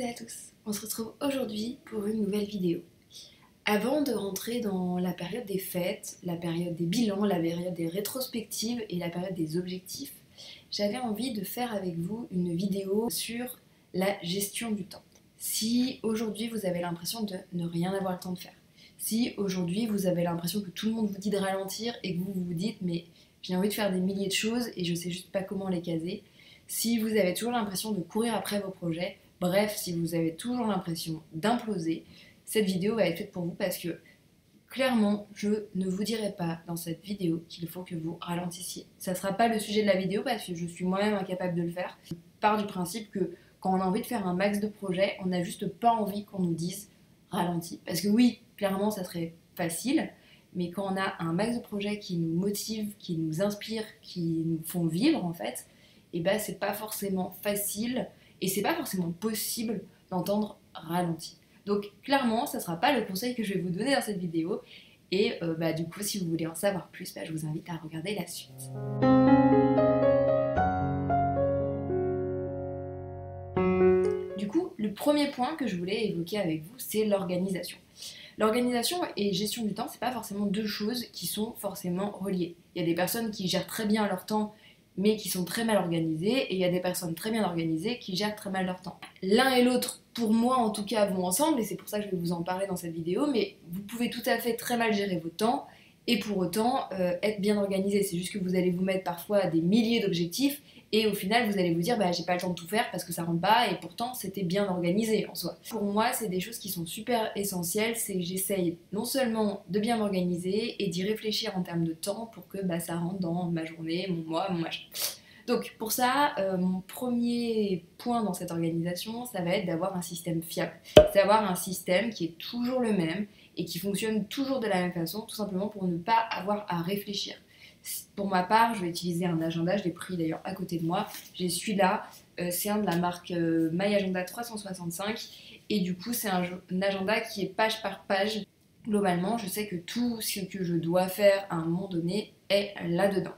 à tous, on se retrouve aujourd'hui pour une nouvelle vidéo. Avant de rentrer dans la période des fêtes, la période des bilans, la période des rétrospectives et la période des objectifs, j'avais envie de faire avec vous une vidéo sur la gestion du temps. Si aujourd'hui vous avez l'impression de ne rien avoir le temps de faire, si aujourd'hui vous avez l'impression que tout le monde vous dit de ralentir et que vous vous dites mais j'ai envie de faire des milliers de choses et je sais juste pas comment les caser, si vous avez toujours l'impression de courir après vos projets, bref, si vous avez toujours l'impression d'imploser, cette vidéo va être faite pour vous parce que clairement, je ne vous dirai pas dans cette vidéo qu'il faut que vous ralentissiez. Ça ne sera pas le sujet de la vidéo parce que je suis moi-même incapable de le faire. Je pars du principe que quand on a envie de faire un max de projets, on n'a juste pas envie qu'on nous dise ralentis. Parce que oui, clairement, ça serait facile, mais quand on a un max de projets qui nous motivent, qui nous inspirent, qui nous font vivre en fait, et ben c'est pas forcément facile et c'est pas forcément possible d'entendre ralenti. Donc clairement, ça sera pas le conseil que je vais vous donner dans cette vidéo. Et du coup, si vous voulez en savoir plus, je vous invite à regarder la suite. Du coup, le premier point que je voulais évoquer avec vous, c'est l'organisation. L'organisation et gestion du temps, c'est pas forcément deux choses qui sont forcément reliées. Il y a des personnes qui gèrent très bien leur temps, mais qui sont très mal organisées, et il y a des personnes très bien organisées qui gèrent très mal leur temps. L'un et l'autre, pour moi en tout cas, vont ensemble, et c'est pour ça que je vais vous en parler dans cette vidéo, mais vous pouvez tout à fait très mal gérer votre temps, et pour autant être bien organisé. C'est juste que vous allez vous mettre parfois des milliers d'objectifs, et au final vous allez vous dire j'ai pas le temps de tout faire parce que ça rentre pas, et pourtant c'était bien organisé en soi. Pour moi, c'est des choses qui sont super essentielles, c'est que j'essaye non seulement de bien m'organiser et d'y réfléchir en termes de temps pour que ça rentre dans ma journée, mon mois, mon machin. Donc pour ça, mon premier point dans cette organisation, ça va être d'avoir un système fiable. C'est d'avoir un système qui est toujours le même et qui fonctionne toujours de la même façon, tout simplement pour ne pas avoir à réfléchir. Pour ma part, je vais utiliser un agenda, je l'ai pris d'ailleurs à côté de moi. J'ai celui-là, c'est un de la marque My Agenda 365 et du coup c'est un agenda qui est page par page. Globalement, je sais que tout ce que je dois faire à un moment donné est là-dedans.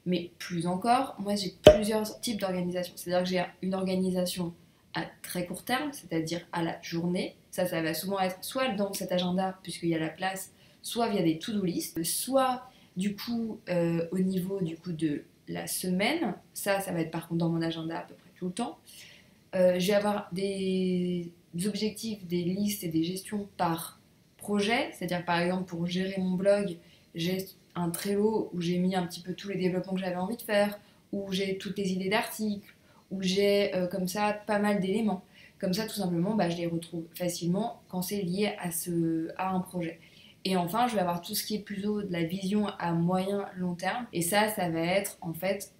Mais plus encore, moi j'ai plusieurs types d'organisation. C'est-à-dire que j'ai une organisation à très court terme, c'est-à-dire à la journée. Ça va souvent être soit dans cet agenda, puisqu'il y a la place, soit via des to-do list, soit du coup au niveau du coup de la semaine. Ça va être par contre dans mon agenda à peu près tout le temps. Je vais avoir des objectifs, des listes et des gestions par projet. C'est-à-dire par exemple pour gérer mon blog, j'ai un Trello où j'ai mis un petit peu tous les développements que j'avais envie de faire, où j'ai toutes les idées d'articles, où j'ai comme ça pas mal d'éléments. Comme ça, tout simplement, je les retrouve facilement quand c'est lié à un projet. Et enfin, je vais avoir tout ce qui est plutôt de la vision à moyen long terme. Et ça va être en fait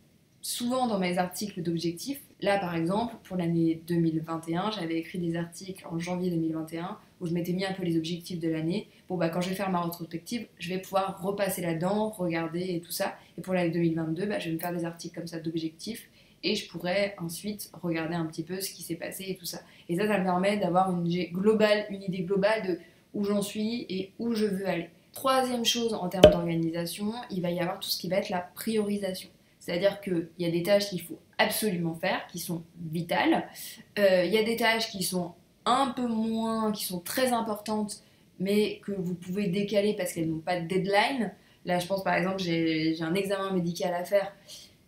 souvent dans mes articles d'objectifs. Là, par exemple, pour l'année 2021, j'avais écrit des articles en janvier 2021 où je m'étais mis un peu les objectifs de l'année. Bon, quand je vais faire ma rétrospective, je vais pouvoir repasser là-dedans, regarder et tout ça. Et pour l'année 2022, je vais me faire des articles comme ça d'objectifs et je pourrais ensuite regarder un petit peu ce qui s'est passé et tout ça. Et ça me permet d'avoir une idée globale de où j'en suis et où je veux aller. Troisième chose en termes d'organisation, il va y avoir tout ce qui va être la priorisation. C'est-à-dire qu'il y a des tâches qu'il faut absolument faire, qui sont vitales. Il y a des tâches qui sont un peu moins, qui sont très importantes, mais que vous pouvez décaler parce qu'elles n'ont pas de deadline. Là, je pense par exemple, j'ai un examen médical à faire.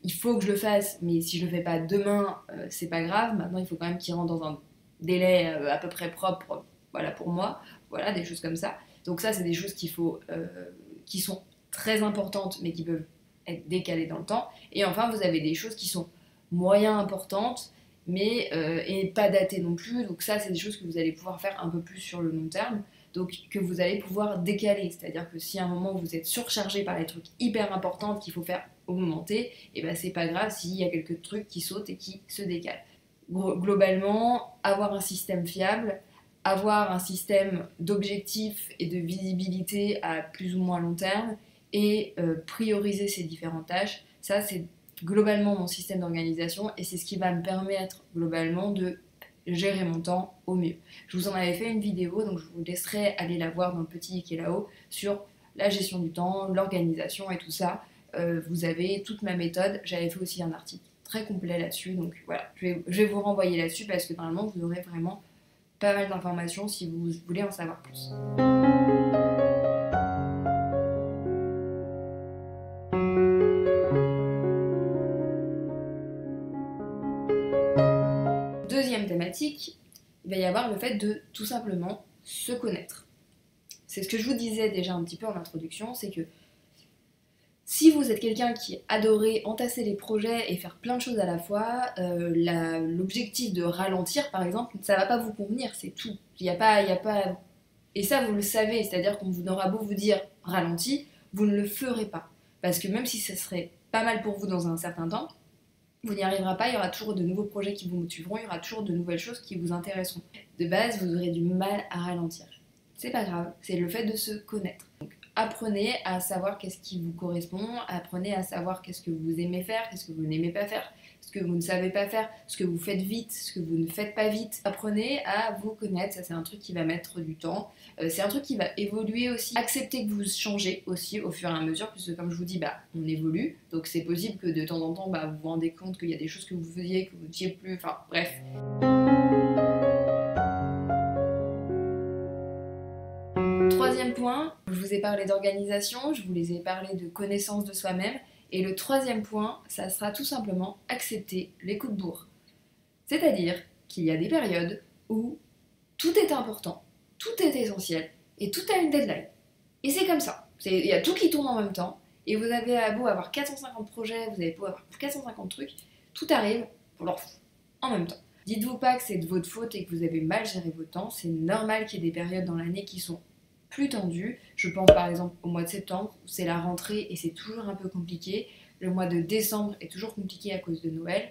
Il faut que je le fasse, mais si je le fais pas demain, c'est pas grave. Maintenant, il faut quand même qu'il rentre dans un délai à peu près propre, voilà, pour moi. Voilà, des choses comme ça. Donc ça, c'est des choses qui sont très importantes, mais qui peuvent être décalées dans le temps. Et enfin, vous avez des choses qui sont moyen importantes, mais et pas datées non plus. Donc ça, c'est des choses que vous allez pouvoir faire un peu plus sur le long terme. Donc que vous allez pouvoir décaler. C'est-à-dire que si à un moment vous êtes surchargé par les trucs hyper importants qu'il faut faire au moment T, et c'est pas grave s'il y a quelques trucs qui sautent et qui se décalent. Globalement, avoir un système fiable, avoir un système d'objectifs et de visibilité à plus ou moins long terme et prioriser ces différentes tâches, ça c'est globalement mon système d'organisation et c'est ce qui va me permettre globalement de gérer mon temps au mieux. Je vous en avais fait une vidéo, donc je vous laisserai aller la voir dans le petit qui est là-haut sur la gestion du temps, l'organisation et tout ça. Vous avez toute ma méthode, j'avais fait aussi un article très complet là-dessus, donc voilà, je vais vous renvoyer là-dessus parce que normalement vous aurez vraiment pas mal d'informations si vous voulez en savoir plus. Deuxième thématique, il va y avoir le fait de tout simplement se connaître. C'est ce que je vous disais déjà un petit peu en introduction, c'est que si vous êtes quelqu'un qui adorait entasser les projets et faire plein de choses à la fois, l'objectif de ralentir par exemple, ça va pas vous convenir, c'est tout. Il y a pas... Et ça vous le savez, c'est-à-dire qu'on vous aura beau vous dire ralenti, vous ne le ferez pas. Parce que même si ça serait pas mal pour vous dans un certain temps, vous n'y arriverez pas, il y aura toujours de nouveaux projets qui vous motiveront, il y aura toujours de nouvelles choses qui vous intéresseront. De base, vous aurez du mal à ralentir. C'est pas grave, c'est le fait de se connaître. Donc, apprenez à savoir qu'est-ce qui vous correspond, apprenez à savoir qu'est-ce que vous aimez faire, qu'est-ce que vous n'aimez pas faire, ce que vous ne savez pas faire, ce que vous faites vite, ce que vous ne faites pas vite. Apprenez à vous connaître, ça c'est un truc qui va mettre du temps, c'est un truc qui va évoluer aussi. Acceptez que vous changez aussi au fur et à mesure, puisque comme je vous dis, on évolue, donc c'est possible que de temps en temps, vous vous rendez compte qu'il y a des choses que vous faisiez, que vous ne faisiez plus, enfin bref. Troisième point, je vous ai parlé d'organisation, je vous ai parlé de connaissance de soi-même, et le troisième point, ça sera tout simplement accepter les coups de bourre. C'est-à-dire qu'il y a des périodes où tout est important, tout est essentiel, et tout a une deadline. Et c'est comme ça, il y a tout qui tourne en même temps, et vous avez beau avoir 450 projets, vous avez beau avoir 450 trucs, tout arrive en même temps. Dites-vous pas que c'est de votre faute et que vous avez mal géré votre temps, c'est normal qu'il y ait des périodes dans l'année qui sont plus tendu. Je pense par exemple au mois de septembre où c'est la rentrée et c'est toujours un peu compliqué. Le mois de décembre est toujours compliqué à cause de Noël.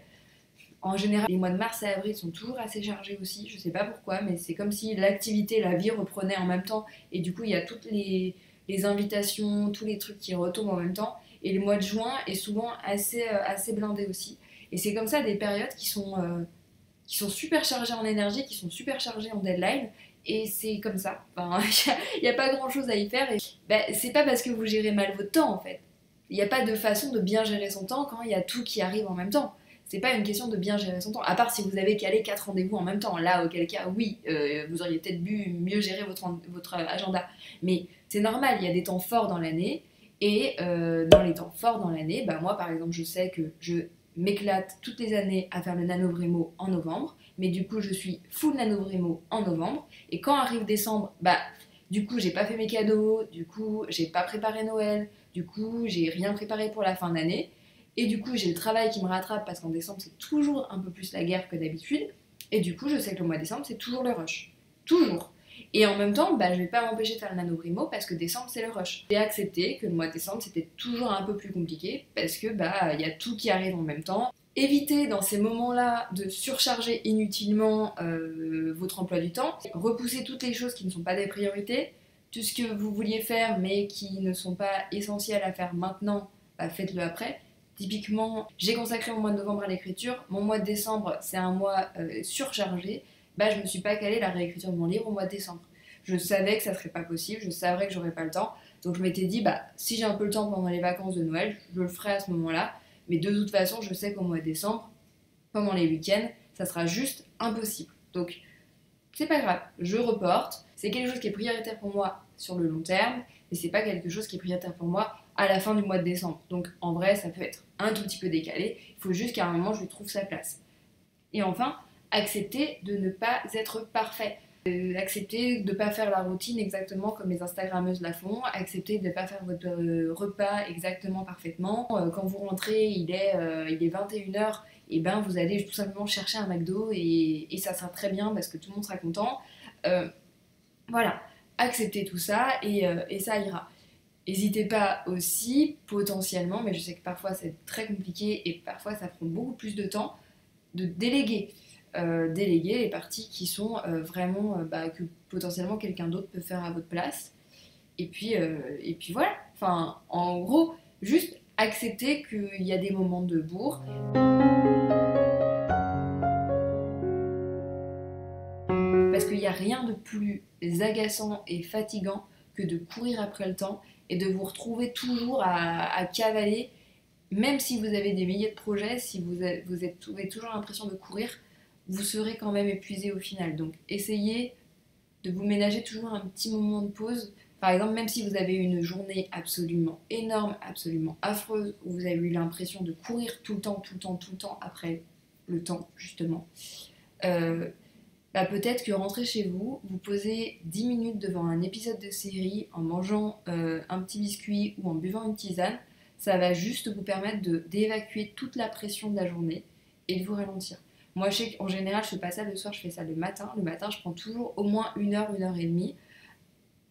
En général, les mois de mars et avril sont toujours assez chargés aussi. Je sais pas pourquoi, mais c'est comme si l'activité, la vie reprenait en même temps. Et du coup, il y a toutes les invitations, tous les trucs qui retombent en même temps. Et le mois de juin est souvent assez blindé aussi. Et c'est comme ça des périodes qui sont super chargées en énergie, qui sont super chargées en deadline. Et c'est comme ça. Il n'y a pas grand chose à y faire. Et c'est pas parce que vous gérez mal votre temps en fait. Il n'y a pas de façon de bien gérer son temps quand il y a tout qui arrive en même temps. C'est pas une question de bien gérer son temps. À part si vous avez calé 4 rendez-vous en même temps. Là, auquel cas, oui, vous auriez peut-être dû mieux gérer votre agenda. Mais c'est normal, il y a des temps forts dans l'année. Et dans les temps forts dans l'année, moi par exemple, je sais que je m'éclate toutes les années à faire le NaNoWriMo en novembre. Mais du coup, je suis full NaNoWriMo en novembre. Et quand arrive décembre, du coup, j'ai pas fait mes cadeaux, du coup, j'ai pas préparé Noël, du coup, j'ai rien préparé pour la fin d'année. Et du coup, j'ai le travail qui me rattrape parce qu'en décembre, c'est toujours un peu plus la guerre que d'habitude. Et du coup, je sais que le mois de décembre, c'est toujours le rush. Toujours. Et en même temps, je vais pas m'empêcher de faire le NaNoWriMo parce que décembre, c'est le rush. J'ai accepté que le mois de décembre, c'était toujours un peu plus compliqué parce que il y a tout qui arrive en même temps. Évitez dans ces moments-là de surcharger inutilement votre emploi du temps. Repoussez toutes les choses qui ne sont pas des priorités. Tout ce que vous vouliez faire mais qui ne sont pas essentiels à faire maintenant, faites-le après. Typiquement, j'ai consacré mon mois de novembre à l'écriture. Mon mois de décembre, c'est un mois surchargé. Je me suis pas calé la réécriture de mon livre au mois de décembre. Je savais que ça serait pas possible, je savais que j'aurais pas le temps. Donc je m'étais dit, si j'ai un peu le temps pendant les vacances de Noël, je le ferai à ce moment-là. Mais de toute façon, je sais qu'au mois de décembre, pendant les week-ends, ça sera juste impossible. Donc, c'est pas grave, je reporte. C'est quelque chose qui est prioritaire pour moi sur le long terme, mais c'est pas quelque chose qui est prioritaire pour moi à la fin du mois de décembre. Donc, en vrai, ça peut être un tout petit peu décalé. Il faut juste qu'à un moment, je lui trouve sa place. Et enfin, accepter de ne pas être parfait. Accepter de ne pas faire la routine exactement comme les Instagrammeuses la font, accepter de ne pas faire votre repas exactement parfaitement. Quand vous rentrez, il est 21h, et vous allez tout simplement chercher un McDo et ça sera très bien parce que tout le monde sera content. Voilà, acceptez tout ça et ça ira. N'hésitez pas aussi, potentiellement, mais je sais que parfois c'est très compliqué et parfois ça prend beaucoup plus de temps, de déléguer. Déléguer les parties qui sont vraiment que potentiellement quelqu'un d'autre peut faire à votre place. Et puis voilà. Enfin, en gros, juste accepter qu'il y a des moments de bourre. Parce qu'il n'y a rien de plus agaçant et fatigant que de courir après le temps et de vous retrouver toujours à cavaler, même si vous avez des milliers de projets, si vous avez toujours l'impression de courir. vous serez quand même épuisé au final. Donc essayez de vous ménager toujours un petit moment de pause. Par exemple, même si vous avez une journée absolument énorme, absolument affreuse, où vous avez eu l'impression de courir tout le temps, tout le temps, tout le temps après le temps, justement, euh, peut-être que rentrer chez vous, vous posez 10 minutes devant un épisode de série en mangeant un petit biscuit ou en buvant une tisane, ça va juste vous permettre d'évacuer toute la pression de la journée et de vous ralentir. Moi, je sais qu'en général, je fais pas ça le soir, je fais ça le matin. Le matin, je prends toujours au moins une heure et demie,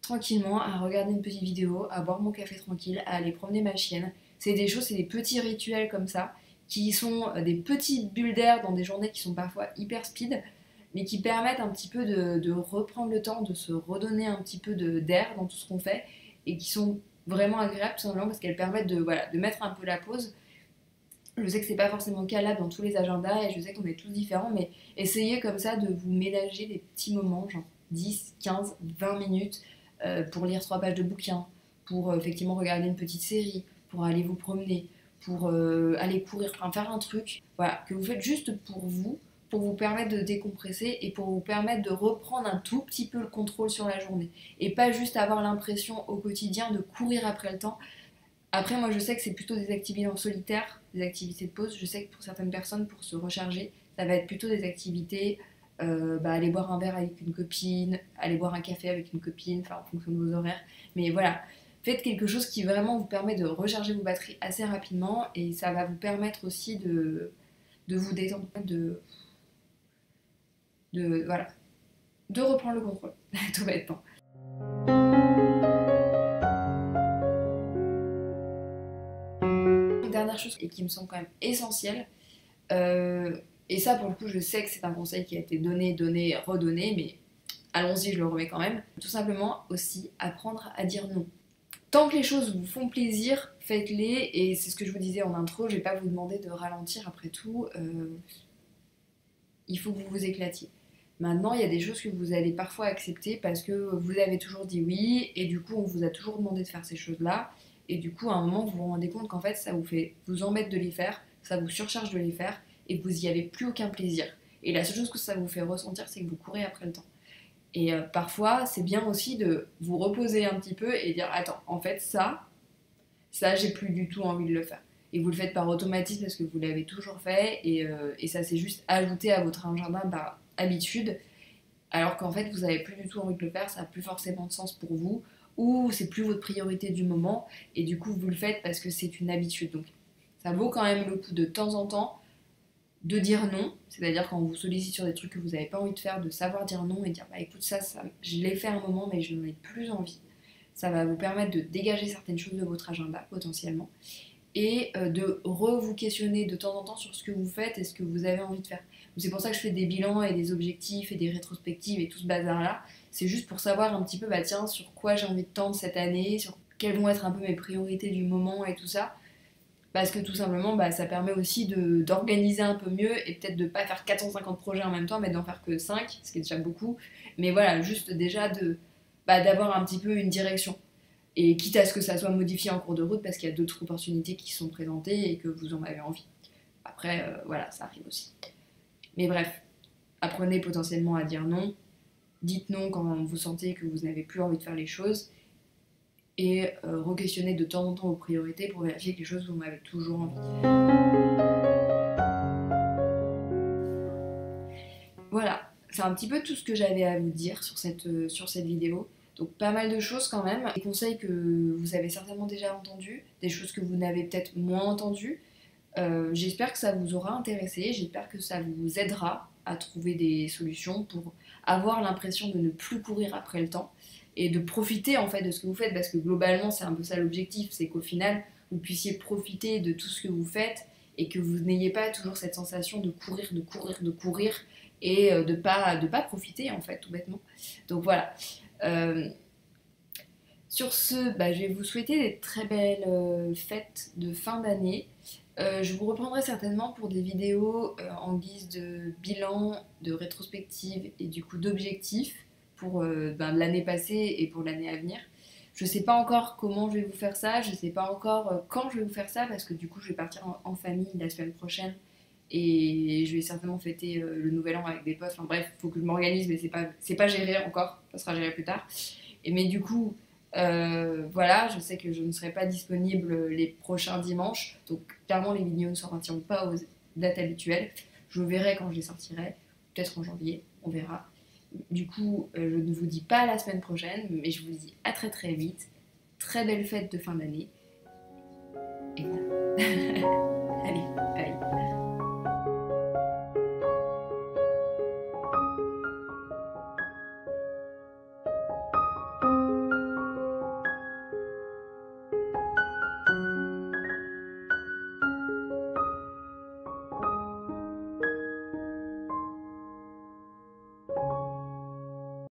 tranquillement, à regarder une petite vidéo, à boire mon café tranquille, à aller promener ma chienne. C'est des choses, c'est des petits rituels comme ça, qui sont des petites bulles d'air dans des journées qui sont parfois hyper speed, mais qui permettent un petit peu de reprendre le temps, de se redonner un petit peu d'air dans tout ce qu'on fait, et qui sont vraiment agréables tout simplement parce qu'elles permettent de mettre un peu la pause. Je sais que c'est pas forcément calable dans tous les agendas et je sais qu'on est tous différents, mais essayez comme ça de vous ménager des petits moments, genre 10, 15, 20 minutes pour lire 3 pages de bouquin, pour effectivement regarder une petite série, pour aller vous promener, pour aller courir, enfin faire un truc, voilà, que vous faites juste pour vous permettre de décompresser et pour vous permettre de reprendre un tout petit peu le contrôle sur la journée. Et pas juste avoir l'impression au quotidien de courir après le temps. Après, moi, je sais que c'est plutôt des activités en solitaire, des activités de pause. Je sais que pour certaines personnes, pour se recharger, ça va être plutôt des activités, aller boire un verre avec une copine, aller boire un café avec une copine, enfin, en fonction de vos horaires. Mais voilà, faites quelque chose qui vraiment vous permet de recharger vos batteries assez rapidement et ça va vous permettre aussi de vous détendre, voilà, de reprendre le contrôle, tout bêtement. Dernière chose et qui me semble quand même essentielle, et ça pour le coup je sais que c'est un conseil qui a été donné, redonné, mais allons-y, je le remets quand même, tout simplement aussi apprendre à dire non. Tant que les choses vous font plaisir, faites-les, et c'est ce que je vous disais en intro, je vais pas vous demander de ralentir après tout, il faut que vous vous éclatiez. Maintenant, il y a des choses que vous allez parfois accepter parce que vous avez toujours dit oui, et du coup on vous a toujours demandé de faire ces choses-là, et du coup à un moment vous vous rendez compte qu'en fait ça vous embête de les faire, ça vous surcharge de les faire, et que vous n'y avez plus aucun plaisir. Et la seule chose que ça vous fait ressentir, c'est que vous courez après le temps. Et parfois, c'est bien aussi de vous reposer un petit peu et dire attends, en fait, ça, j'ai plus du tout envie de le faire. Et vous le faites par automatisme parce que vous l'avez toujours fait et ça s'est juste ajouté à votre agenda par habitude. Alors qu'en fait, vous n'avez plus du tout envie de le faire, ça n'a plus forcément de sens pour vous ou c'est plus votre priorité du moment et du coup, vous le faites parce que c'est une habitude. Donc, ça vaut quand même le coup de temps en temps de dire non, c'est-à-dire quand on vous sollicite sur des trucs que vous n'avez pas envie de faire, de savoir dire non et dire bah écoute ça je l'ai fait un moment mais je n'en ai plus envie. Ça va vous permettre de dégager certaines choses de votre agenda potentiellement et de vous questionner de temps en temps sur ce que vous faites et ce que vous avez envie de faire. C'est pour ça que je fais des bilans et des objectifs et des rétrospectives et tout ce bazar là. C'est juste pour savoir un petit peu bah tiens sur quoi j'ai envie de tendre cette année, sur quelles vont être un peu mes priorités du moment et tout ça. Parce que tout simplement, ça permet aussi d'organiser un peu mieux et peut-être de ne pas faire 450 projets en même temps, mais d'en faire que 5, ce qui est déjà beaucoup. Mais voilà, juste déjà d'avoir un petit peu une direction. Et quitte à ce que ça soit modifié en cours de route parce qu'il y a d'autres opportunités qui sont présentées et que vous en avez envie. Après, voilà, ça arrive aussi. Mais bref, apprenez potentiellement à dire non. Dites non quand vous sentez que vous n'avez plus envie de faire les choses et re-questionner de temps en temps vos priorités pour vérifier que les choses vous en avez toujours envie. Voilà, c'est un petit peu tout ce que j'avais à vous dire sur cette vidéo. Donc pas mal de choses quand même, des conseils que vous avez certainement déjà entendus, des choses que vous n'avez peut-être moins entendues. J'espère que ça vous aura intéressé, j'espère que ça vous aidera à trouver des solutions pour avoir l'impression de ne plus courir après le temps et de profiter en fait de ce que vous faites parce que globalement c'est un peu ça l'objectif, c'est qu'au final vous puissiez profiter de tout ce que vous faites et que vous n'ayez pas toujours cette sensation de courir et de pas profiter en fait tout bêtement. Donc voilà. Sur ce, je vais vous souhaiter des très belles fêtes de fin d'année. Je vous reprendrai certainement pour des vidéos en guise de bilan, de rétrospective et du coup d'objectifs pour l'année passée et pour l'année à venir. Je sais pas encore comment je vais vous faire ça, je sais pas encore quand je vais vous faire ça parce que du coup je vais partir en famille la semaine prochaine Et je vais certainement fêter le nouvel an avec des potes. Enfin bref, il faut que je m'organise, mais c'est pas géré encore. Ça sera géré plus tard. Mais du coup, voilà, je sais que je ne serai pas disponible les prochains dimanches. Donc clairement, les vidéos ne sortiront pas aux dates habituelles. Je verrai quand je les sortirai. Peut-être en janvier, on verra. Du coup, je ne vous dis pas la semaine prochaine, mais je vous dis à très très vite. Très belle fête de fin d'année. Et voilà. Allez.